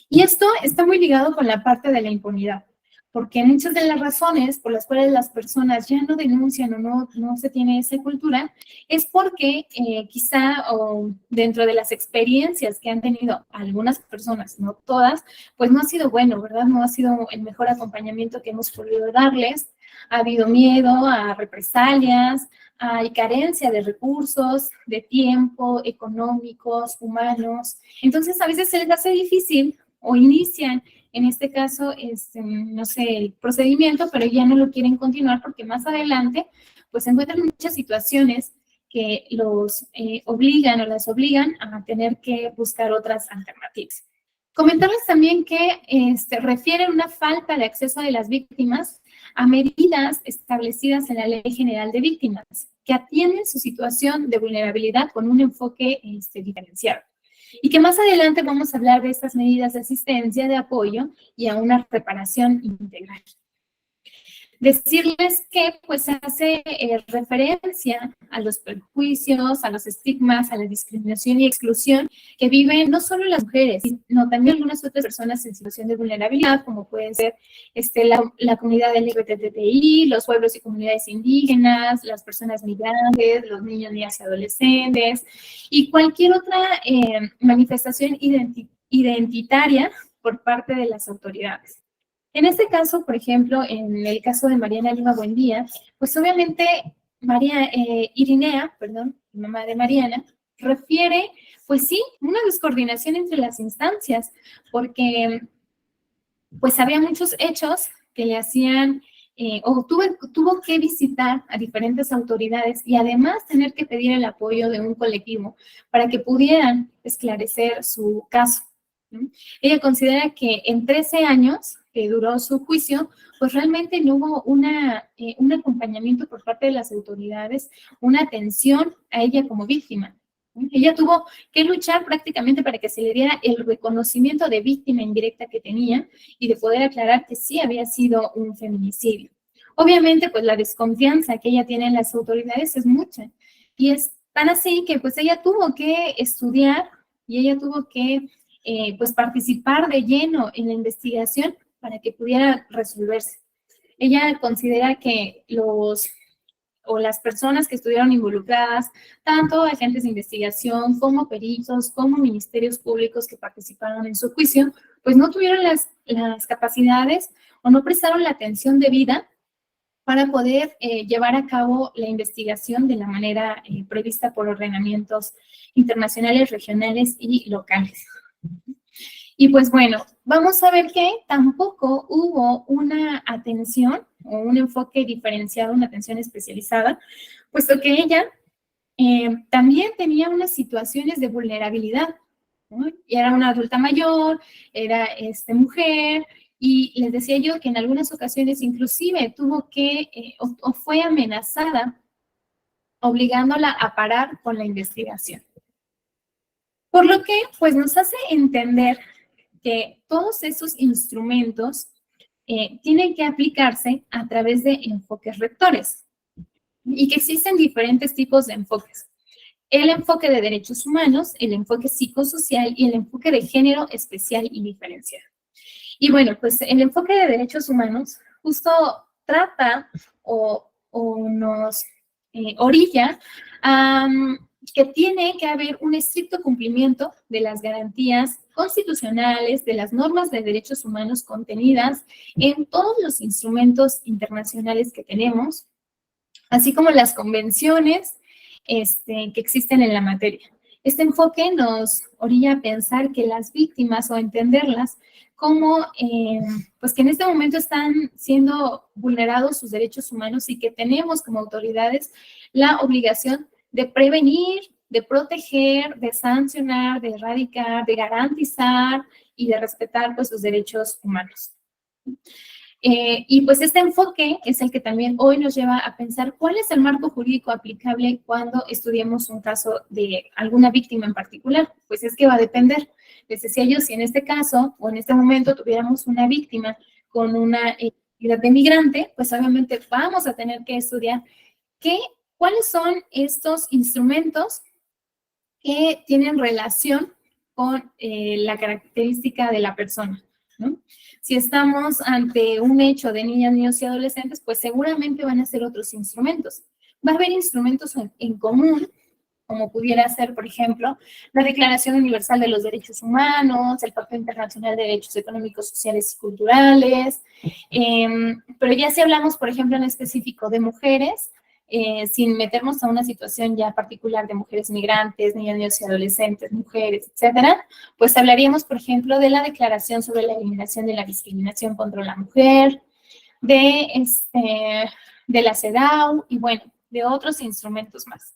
Y esto está muy ligado con la parte de la impunidad, porque muchas de las razones por las cuales las personas ya no denuncian o no se tiene esa cultura es porque quizá o dentro de las experiencias que han tenido algunas personas, no todas, pues no ha sido bueno, ¿verdad? No ha sido el mejor acompañamiento que hemos podido darles. Ha habido miedo a represalias, hay carencia de recursos, de tiempo, económicos, humanos. Entonces, a veces se les hace difícil o inician, en este caso, no sé, el procedimiento, pero ya no lo quieren continuar porque más adelante, pues se encuentran muchas situaciones que los obligan o las obligan a tener que buscar otras alternativas. Comentarles también que refieren una falta de acceso de las víctimas a medidas establecidas en la Ley General de Víctimas, que atienden su situación de vulnerabilidad con un enfoque diferenciado. Y que más adelante vamos a hablar de estas medidas de asistencia, de apoyo y a una reparación integral. Decirles que pues hace referencia a los prejuicios, a los estigmas, a la discriminación y exclusión que viven no solo las mujeres, sino también algunas otras personas en situación de vulnerabilidad, como pueden ser la comunidad LGBTI, los pueblos y comunidades indígenas, las personas migrantes, los niños, niñas y adolescentes, y cualquier otra manifestación identitaria por parte de las autoridades. En este caso, por ejemplo, en el caso de Mariana Lima Buendía, pues obviamente Irinea, mamá de Mariana, refiere, pues sí, una descoordinación entre las instancias, porque pues había muchos hechos que le hacían, tuvo que visitar a diferentes autoridades y además tener que pedir el apoyo de un colectivo para que pudieran esclarecer su caso. Ella considera que en 13 años que duró su juicio, pues realmente no hubo un acompañamiento por parte de las autoridades, una atención a ella como víctima. Ella tuvo que luchar prácticamente para que se le diera el reconocimiento de víctima indirecta que tenía y de poder aclarar que sí había sido un feminicidio. Obviamente, pues la desconfianza que ella tiene en las autoridades es mucha. Y es tan así que pues ella tuvo que estudiar y ella tuvo que pues participar de lleno en la investigación para que pudiera resolverse. Ella considera que las personas que estuvieron involucradas, tanto agentes de investigación como peritos, como ministerios públicos que participaron en su juicio, pues no tuvieron las capacidades o no prestaron la atención debida para poder llevar a cabo la investigación de la manera prevista por ordenamientos internacionales, regionales y locales. Y pues bueno, vamos a ver que tampoco hubo una atención o un enfoque diferenciado, una atención especializada, puesto que ella también tenía unas situaciones de vulnerabilidad, ¿no? Y era una adulta mayor, era mujer, y les decía yo que en algunas ocasiones inclusive tuvo que, o fue amenazada, obligándola a parar con la investigación. Por lo que, pues, nos hace entender que todos esos instrumentos tienen que aplicarse a través de enfoques rectores y que existen diferentes tipos de enfoques. El enfoque de derechos humanos, el enfoque psicosocial y el enfoque de género especial y diferenciado. Y bueno, pues el enfoque de derechos humanos justo trata o nos orilla a que tiene que haber un estricto cumplimiento de las garantías constitucionales, de las normas de derechos humanos contenidas en todos los instrumentos internacionales que tenemos, así como las convenciones que existen en la materia. Este enfoque nos orilla a pensar que las víctimas o entenderlas como pues que en este momento están siendo vulnerados sus derechos humanos y que tenemos como autoridades la obligación de prevenir, de proteger, de sancionar, de erradicar, de garantizar y de respetar pues sus derechos humanos. Y pues este enfoque es el que también hoy nos lleva a pensar cuál es el marco jurídico aplicable cuando estudiemos un caso de alguna víctima en particular. Pues es que va a depender. Les decía yo, si en este caso o en este momento tuviéramos una víctima con una identidad de migrante, pues obviamente vamos a tener que estudiar cuáles son estos instrumentos que tienen relación con la característica de la persona, ¿no? Si estamos ante un hecho de niñas, niños y adolescentes, pues seguramente van a ser otros instrumentos. Va a haber instrumentos en común, como pudiera ser, por ejemplo, la Declaración Universal de los Derechos Humanos, el Pacto Internacional de Derechos Económicos, Sociales y Culturales, pero ya si hablamos, por ejemplo, en específico de mujeres, sin meternos a una situación ya particular de mujeres migrantes, niñas, niños y adolescentes, mujeres, etcétera, pues hablaríamos, por ejemplo, de la Declaración sobre la Eliminación de la Discriminación contra la Mujer, de la CEDAW y, bueno, de otros instrumentos más.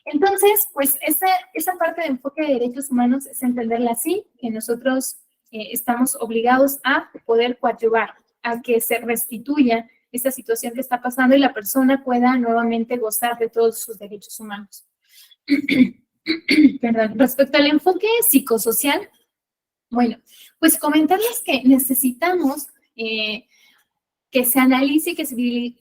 Entonces, pues esa parte de enfoque de derechos humanos es entenderla así, que nosotros estamos obligados a poder coadyuvar, a que se restituya esta situación que está pasando y la persona pueda nuevamente gozar de todos sus derechos humanos. Perdón. Respecto al enfoque psicosocial, bueno, pues comentarles que necesitamos que se analice y que se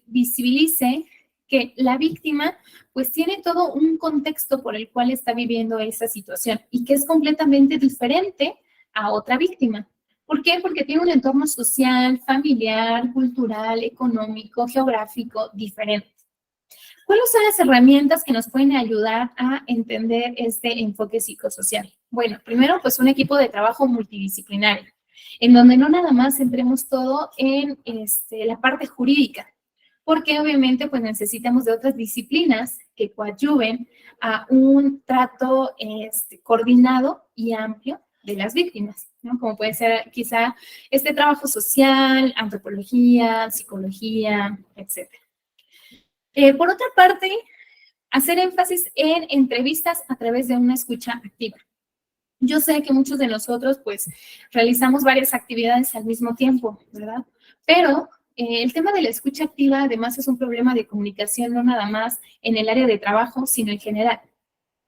visibilice que la víctima pues tiene todo un contexto por el cual está viviendo esa situación y que es completamente diferente a otra víctima. ¿Por qué? Porque tiene un entorno social, familiar, cultural, económico, geográfico diferente. ¿Cuáles son las herramientas que nos pueden ayudar a entender este enfoque psicosocial? Bueno, primero, pues un equipo de trabajo multidisciplinario, en donde no nada más centremos todo en la parte jurídica, porque obviamente pues necesitamos de otras disciplinas que coadyuven a un trato coordinado y amplio de las víctimas, ¿no? Como puede ser quizá este trabajo social, antropología, psicología, etc. Por otra parte, hacer énfasis en entrevistas a través de una escucha activa. Yo sé que muchos de nosotros pues realizamos varias actividades al mismo tiempo, ¿verdad? Pero el tema de la escucha activa además es un problema de comunicación no nada más en el área de trabajo, sino en general.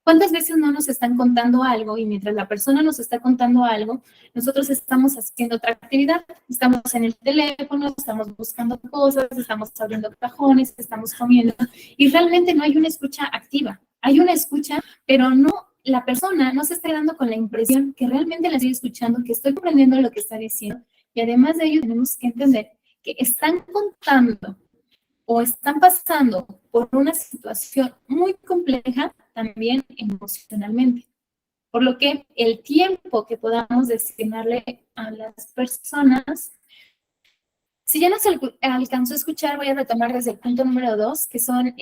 ¿Cuántas veces no nos están contando algo y mientras la persona nos está contando algo, nosotros estamos haciendo otra actividad? Estamos en el teléfono, estamos buscando cosas, estamos abriendo cajones, estamos comiendo y realmente no hay una escucha activa. Hay una escucha, pero no, la persona no se está dando con la impresión que realmente la estoy escuchando, que estoy comprendiendo lo que está diciendo y además de ello tenemos que entender que están contando o están pasando por una situación muy compleja también emocionalmente. Por lo que el tiempo que podamos destinarle a las personas, si ya no se alcanzó a escuchar, voy a retomar desde el punto número 2, que son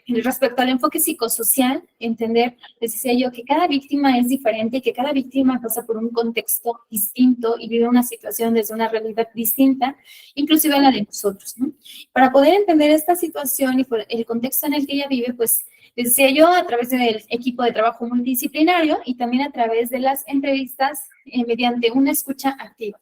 respecto al enfoque psicosocial, entender, les decía yo, que cada víctima es diferente, que cada víctima pasa por un contexto distinto y vive una situación desde una realidad distinta, inclusive a la de nosotros, ¿no? Para poder entender esta situación y por el contexto en el que ella vive, pues, les decía yo, a través del equipo de trabajo multidisciplinario y también a través de las entrevistas mediante una escucha activa.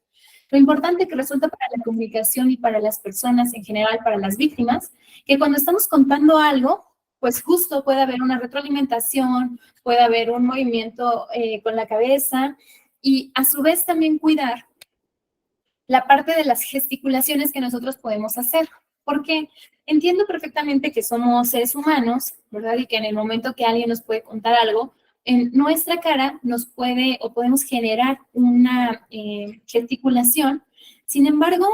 Lo importante que resulta para la comunicación y para las personas en general, para las víctimas, que cuando estamos contando algo, pues justo puede haber una retroalimentación, puede haber un movimiento con la cabeza y a su vez también cuidar la parte de las gesticulaciones que nosotros podemos hacer. Porque entiendo perfectamente que somos seres humanos, ¿verdad? Y que en el momento que alguien nos puede contar algo, en nuestra cara nos puede o podemos generar una gesticulación. Sin embargo,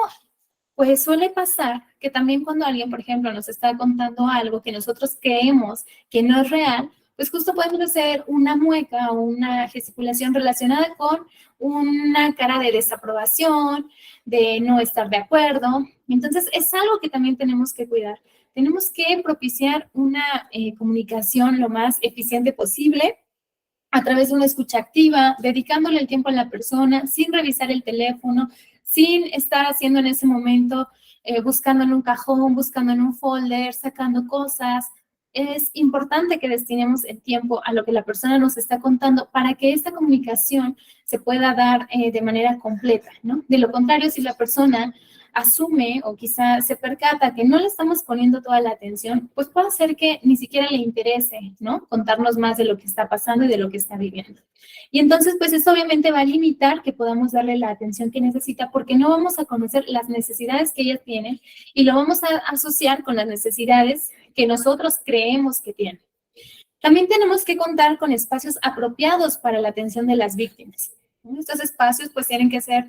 pues suele pasar que también cuando alguien, por ejemplo, nos está contando algo que nosotros creemos que no es real, pues justo podemos hacer una mueca o una gesticulación relacionada con una cara de desaprobación, de no estar de acuerdo. Entonces, es algo que también tenemos que cuidar. Tenemos que propiciar una comunicación lo más eficiente posible, a través de una escucha activa, dedicándole el tiempo a la persona, sin revisar el teléfono, sin estar haciendo en ese momento, buscando en un cajón, buscando en un folder, sacando cosas. Es importante que destinemos el tiempo a lo que la persona nos está contando para que esta comunicación se pueda dar de manera completa, ¿no? De lo contrario, si la persona asume o quizá se percata que no le estamos poniendo toda la atención, pues puede ser que ni siquiera le interese, ¿no? Contarnos más de lo que está pasando y de lo que está viviendo. Y entonces, pues eso obviamente va a limitar que podamos darle la atención que necesita porque no vamos a conocer las necesidades que ella tiene y lo vamos a asociar con las necesidades que nosotros creemos que tiene. También tenemos que contar con espacios apropiados para la atención de las víctimas. Estos espacios pues tienen que ser,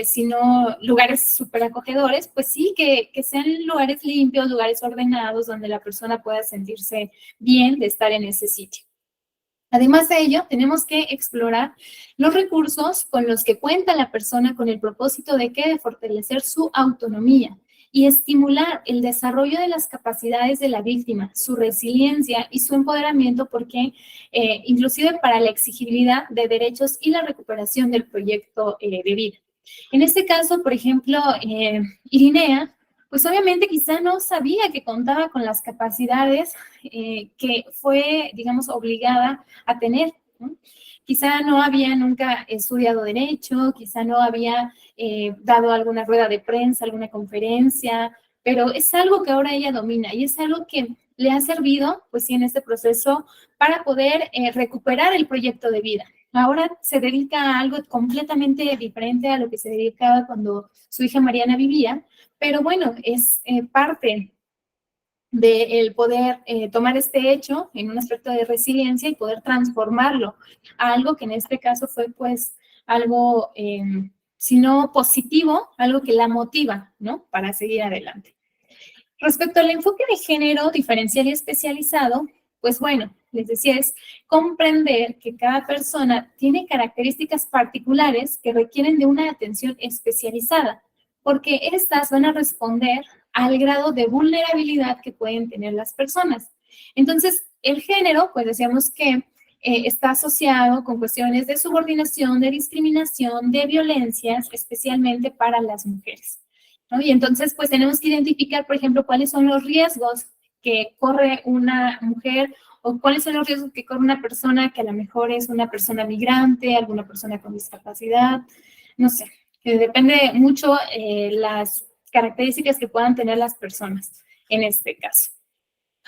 si no lugares súper acogedores, pues sí, que sean lugares limpios, lugares ordenados, donde la persona pueda sentirse bien de estar en ese sitio. Además de ello, tenemos que explorar los recursos con los que cuenta la persona con el propósito de que de fortalecer su autonomía y estimular el desarrollo de las capacidades de la víctima, su resiliencia y su empoderamiento, porque inclusive para la exigibilidad de derechos y la recuperación del proyecto de vida. En este caso, por ejemplo, Irinea, pues obviamente quizá no sabía que contaba con las capacidades que fue, digamos, obligada a tener, ¿no? Quizá no había nunca estudiado derecho, quizá no había dado alguna rueda de prensa, alguna conferencia, pero es algo que ahora ella domina y es algo que le ha servido, pues sí, en este proceso para poder recuperar el proyecto de vida. Ahora se dedica a algo completamente diferente a lo que se dedicaba cuando su hija Mariana vivía, pero bueno, es parte del poder tomar este hecho en un aspecto de resiliencia y poder transformarlo a algo que en este caso fue pues algo, si no positivo, algo que la motiva, ¿no? Para seguir adelante. Respecto al enfoque de género diferencial y especializado, pues bueno, les decía, es comprender que cada persona tiene características particulares que requieren de una atención especializada, porque estas van a responder al grado de vulnerabilidad que pueden tener las personas. Entonces, el género, pues decíamos que está asociado con cuestiones de subordinación, de discriminación, de violencias, especialmente para las mujeres, ¿no? Y entonces, pues tenemos que identificar, por ejemplo, cuáles son los riesgos que corre una mujer o cuáles son los riesgos que corre una persona que a lo mejor es una persona migrante, alguna persona con discapacidad, no sé, que depende mucho las características que puedan tener las personas en este caso.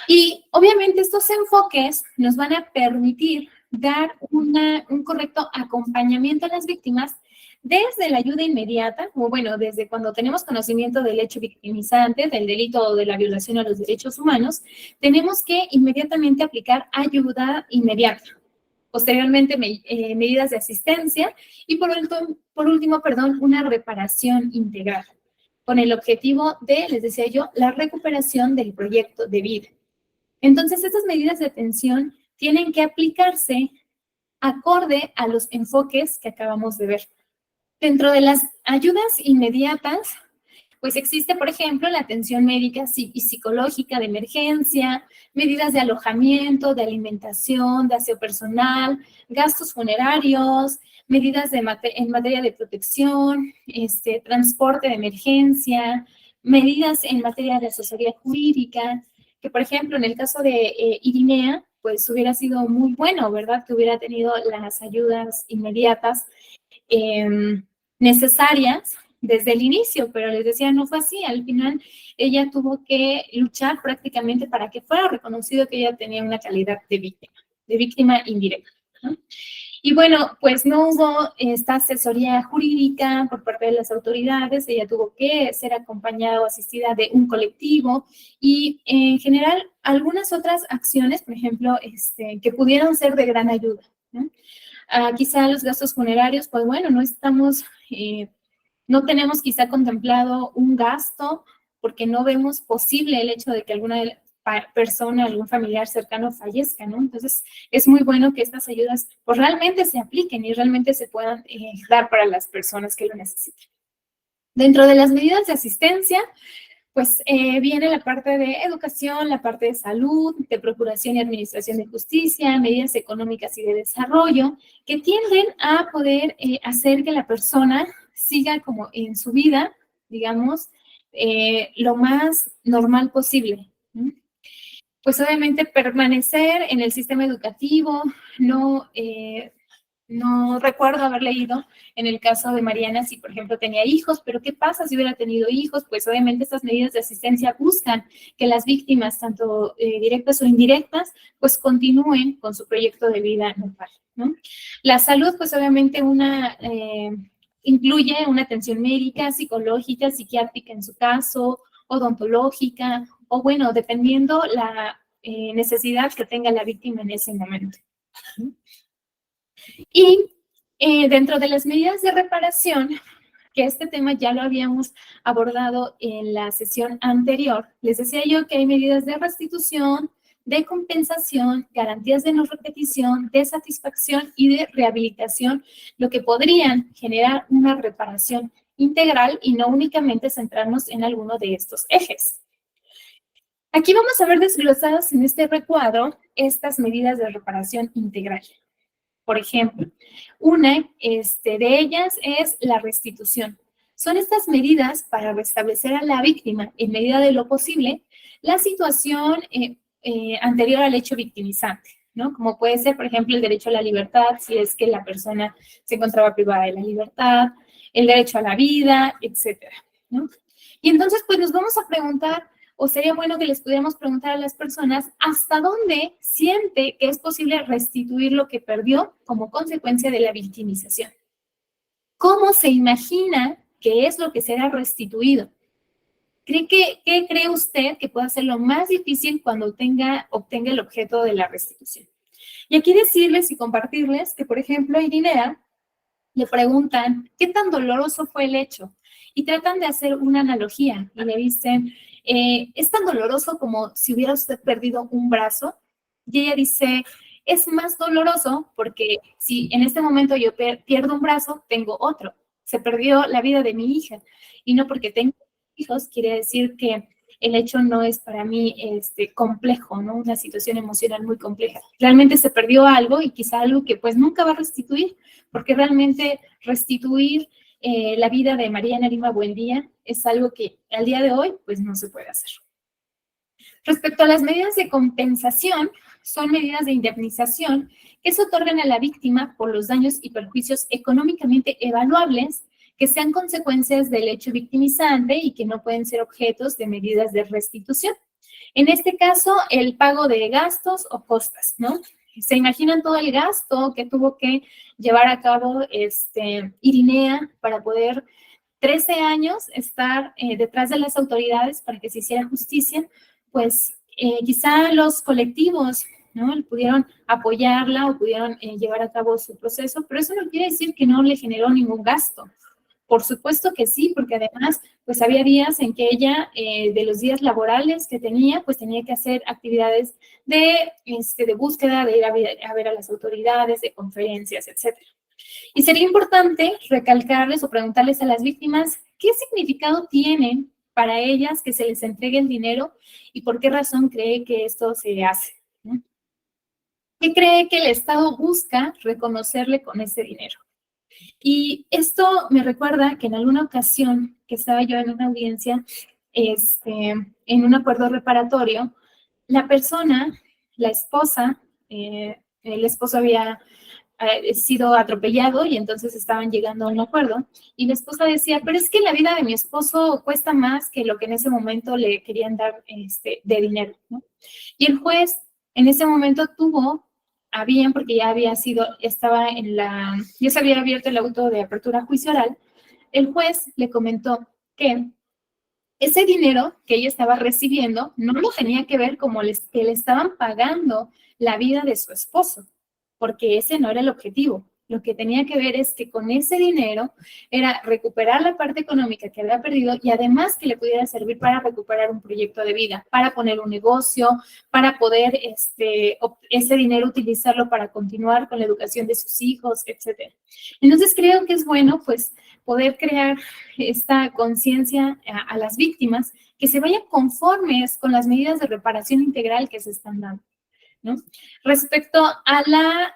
Y obviamente estos enfoques nos van a permitir dar un correcto acompañamiento a las víctimas desde la ayuda inmediata, o bueno, desde cuando tenemos conocimiento del hecho victimizante, del delito o de la violación a los derechos humanos, tenemos que inmediatamente aplicar ayuda inmediata. Posteriormente, medidas de asistencia y por último, una reparación integral, con el objetivo de, les decía yo, la recuperación del proyecto de vida. Entonces, estas medidas de atención tienen que aplicarse acorde a los enfoques que acabamos de ver. Dentro de las ayudas inmediatas, pues existe, por ejemplo, la atención médica y psicológica de emergencia, medidas de alojamiento, de alimentación, de aseo personal, gastos funerarios, medidas en materia de protección, transporte de emergencia, medidas en materia de asesoría jurídica, que por ejemplo en el caso de Irinea, pues hubiera sido muy bueno, ¿verdad? Que hubiera tenido las ayudas inmediatas necesarias desde el inicio, pero les decía, no fue así. Al final, ella tuvo que luchar prácticamente para que fuera reconocido que ella tenía una calidad de víctima indirecta, ¿no? Y bueno, pues no hubo esta asesoría jurídica por parte de las autoridades, ella tuvo que ser acompañada o asistida de un colectivo y en general algunas otras acciones, por ejemplo, que pudieron ser de gran ayuda, ¿no? Quizá los gastos funerarios, pues bueno, no tenemos quizá contemplado un gasto porque no vemos posible el hecho de que alguna persona, algún familiar cercano fallezca, ¿no? Entonces, es muy bueno que estas ayudas pues realmente se apliquen y realmente se puedan dar para las personas que lo necesiten. Dentro de las medidas de asistencia, pues viene la parte de educación, la parte de salud, de procuración y administración de justicia, medidas económicas y de desarrollo, que tienden a poder hacer que la persona siga como en su vida, digamos, lo más normal posible, ¿no? Pues obviamente permanecer en el sistema educativo, no recuerdo haber leído en el caso de Mariana si, por ejemplo, tenía hijos, pero ¿qué pasa si hubiera tenido hijos? Pues obviamente estas medidas de asistencia buscan que las víctimas, tanto directas o indirectas, pues continúen con su proyecto de vida normal, ¿no? La salud, pues obviamente incluye una atención médica, psicológica, psiquiátrica en su caso, odontológica, o bueno, dependiendo la necesidad que tenga la víctima en ese momento. Y dentro de las medidas de reparación, que este tema ya lo habíamos abordado en la sesión anterior, les decía yo que hay medidas de restitución, de compensación, garantías de no repetición, de satisfacción y de rehabilitación, lo que podrían generar una reparación integral y no únicamente centrarnos en alguno de estos ejes. Aquí vamos a ver desglosadas en este recuadro estas medidas de reparación integral. Por ejemplo, una de ellas es la restitución. Son estas medidas para restablecer a la víctima, en medida de lo posible, la situación anterior al hecho victimizante, ¿no? Como puede ser, por ejemplo, el derecho a la libertad, si es que la persona se encontraba privada de la libertad, el derecho a la vida, etcétera, ¿no? Y entonces, pues nos vamos a preguntar, o sería bueno que les pudiéramos preguntar a las personas hasta dónde siente que es posible restituir lo que perdió como consecuencia de la victimización. ¿Cómo se imagina que es lo que será restituido? ¿Qué cree usted que puede ser lo más difícil cuando obtenga el objeto de la restitución? Y aquí decirles y compartirles que, por ejemplo, a Irinea le preguntan, ¿qué tan doloroso fue el hecho? Y tratan de hacer una analogía y le dicen, ¿es tan doloroso como si hubiera usted perdido un brazo? Y ella dice, es más doloroso porque si en este momento yo pierdo un brazo, tengo otro. Se perdió la vida de mi hija. Y no porque tengo hijos, quiere decir que el hecho no es para mí complejo, ¿no? Una situación emocional muy compleja. Realmente se perdió algo y quizá algo que pues nunca va a restituir, porque realmente restituir la vida de Mariana Lima Buendía es algo que al día de hoy pues no se puede hacer. Respecto a las medidas de compensación, son medidas de indemnización que se otorgan a la víctima por los daños y perjuicios económicamente evaluables que sean consecuencias del hecho victimizante y que no pueden ser objetos de medidas de restitución. En este caso, el pago de gastos o costas, ¿no? ¿Se imaginan todo el gasto que tuvo que llevar a cabo Irinea para poder 13 años estar detrás de las autoridades para que se hiciera justicia? Pues quizá los colectivos, ¿no?, pudieron apoyarla o pudieron llevar a cabo su proceso, pero eso no quiere decir que no le generó ningún gasto. Por supuesto que sí, porque además, pues había días en que ella, de los días laborales que tenía, pues tenía que hacer actividades de búsqueda, de ir a ver a las autoridades, de conferencias, etcétera. Y sería importante recalcarles o preguntarles a las víctimas qué significado tienen para ellas que se les entregue el dinero y por qué razón cree que esto se hace, ¿no? ¿Qué cree que el Estado busca reconocerle con ese dinero? Y esto me recuerda que en alguna ocasión que estaba yo en una audiencia, en un acuerdo reparatorio, la persona, la esposa, el esposo había sido atropellado y entonces estaban llegando a un acuerdo y la esposa decía, pero es que la vida de mi esposo cuesta más que lo que en ese momento le querían dar de dinero, ¿no? Y el juez en ese momento tuvo a bien, porque ya ya se había abierto el auto de apertura a juicio oral, el juez le comentó que ese dinero que ella estaba recibiendo no lo tenía que ver como que le estaban pagando la vida de su esposo, porque ese no era el objetivo. Lo que tenía que ver es que con ese dinero era recuperar la parte económica que había perdido y además que le pudiera servir para recuperar un proyecto de vida, para poner un negocio, para poder ese dinero utilizarlo para continuar con la educación de sus hijos, etc. Entonces creo que es bueno pues poder crear esta conciencia a las víctimas que se vayan conformes con las medidas de reparación integral que se están dando, ¿no? Respecto a la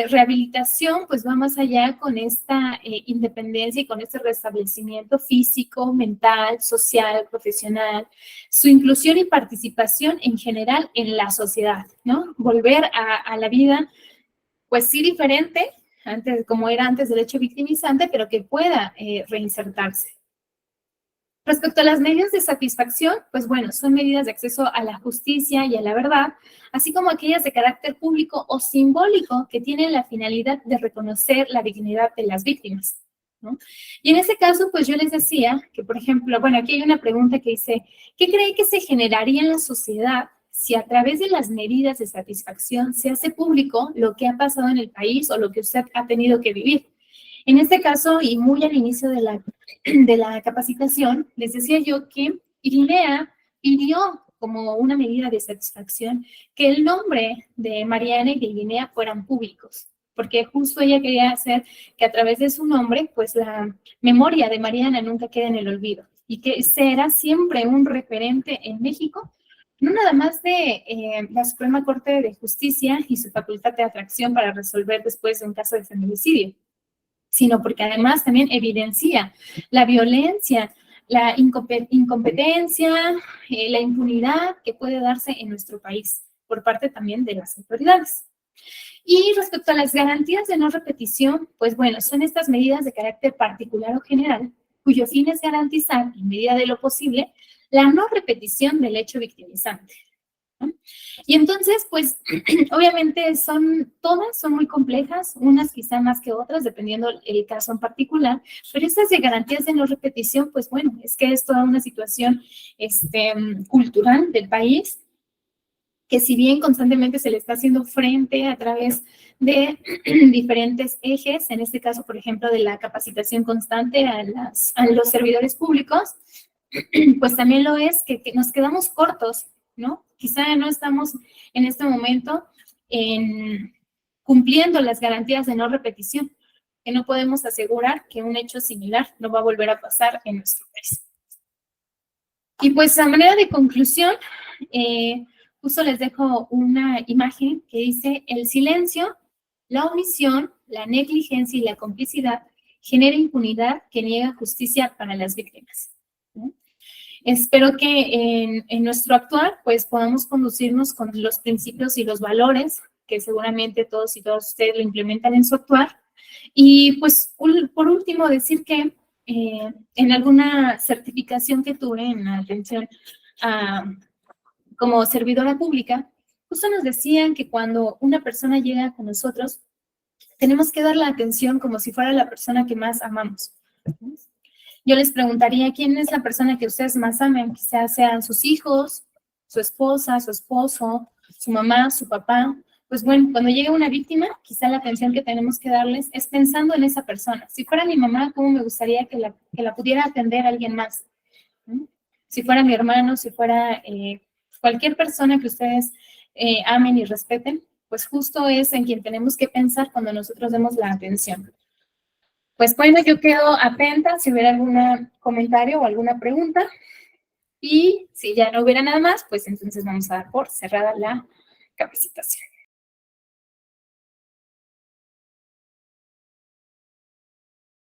rehabilitación, pues va más allá con esta independencia y con este restablecimiento físico, mental, social, profesional, su inclusión y participación en general en la sociedad, ¿no? Volver a la vida, pues sí diferente, antes, como era antes del hecho victimizante, pero que pueda reinsertarse. Respecto a las medidas de satisfacción, pues bueno, son medidas de acceso a la justicia y a la verdad, así como aquellas de carácter público o simbólico que tienen la finalidad de reconocer la dignidad de las víctimas, ¿no? Y en ese caso, pues yo les decía que, por ejemplo, bueno, aquí hay una pregunta que dice, ¿qué cree que se generaría en la sociedad si a través de las medidas de satisfacción se hace público lo que ha pasado en el país o lo que usted ha tenido que vivir? En este caso, y muy al inicio de la capacitación, les decía yo que INEA pidió como una medida de satisfacción que el nombre de Mariana y de Guinea fueran públicos, porque justo ella quería hacer que a través de su nombre, pues la memoria de Mariana nunca quede en el olvido y que será siempre un referente en México, no nada más de la Suprema Corte de Justicia y su facultad de atracción para resolver después de un caso de feminicidio, sino porque además también evidencia la violencia, la incompetencia, la impunidad que puede darse en nuestro país por parte también de las autoridades. Y respecto a las garantías de no repetición, pues bueno, son estas medidas de carácter particular o general, cuyo fin es garantizar, en medida de lo posible, la no repetición del hecho victimizante, ¿no? Y entonces, pues, obviamente todas son muy complejas, unas quizá más que otras, dependiendo el caso en particular, pero estas de garantías de no repetición, pues bueno, es que es toda una situación cultural del país, que si bien constantemente se le está haciendo frente a través de diferentes ejes, en este caso, por ejemplo, de la capacitación constante a los servidores públicos, pues también lo es que nos quedamos cortos, ¿no? Quizá no estamos en este momento cumpliendo las garantías de no repetición, que no podemos asegurar que un hecho similar no va a volver a pasar en nuestro país. Y pues a manera de conclusión, justo les dejo una imagen que dice: el silencio, la omisión, la negligencia y la complicidad genera impunidad que niega justicia para las víctimas, ¿no? Espero que en nuestro actuar pues podamos conducirnos con los principios y los valores que seguramente todos y todas ustedes lo implementan en su actuar. Y pues por último decir que en alguna certificación que tuve en la atención como servidora pública, justo nos decían que cuando una persona llega con nosotros, tenemos que dar la atención como si fuera la persona que más amamos. Yo les preguntaría, ¿quién es la persona que ustedes más aman? Quizás sean sus hijos, su esposa, su esposo, su mamá, su papá. Pues bueno, cuando llega una víctima, quizá la atención que tenemos que darles es pensando en esa persona. Si fuera mi mamá, ¿cómo me gustaría que la pudiera atender alguien más? ¿Mm? Si fuera mi hermano, si fuera cualquier persona que ustedes amen y respeten, pues justo es en quien tenemos que pensar cuando nosotros demos la atención. Pues bueno, yo quedo atenta si hubiera algún comentario o alguna pregunta. Y si ya no hubiera nada más, pues entonces vamos a dar por cerrada la capacitación.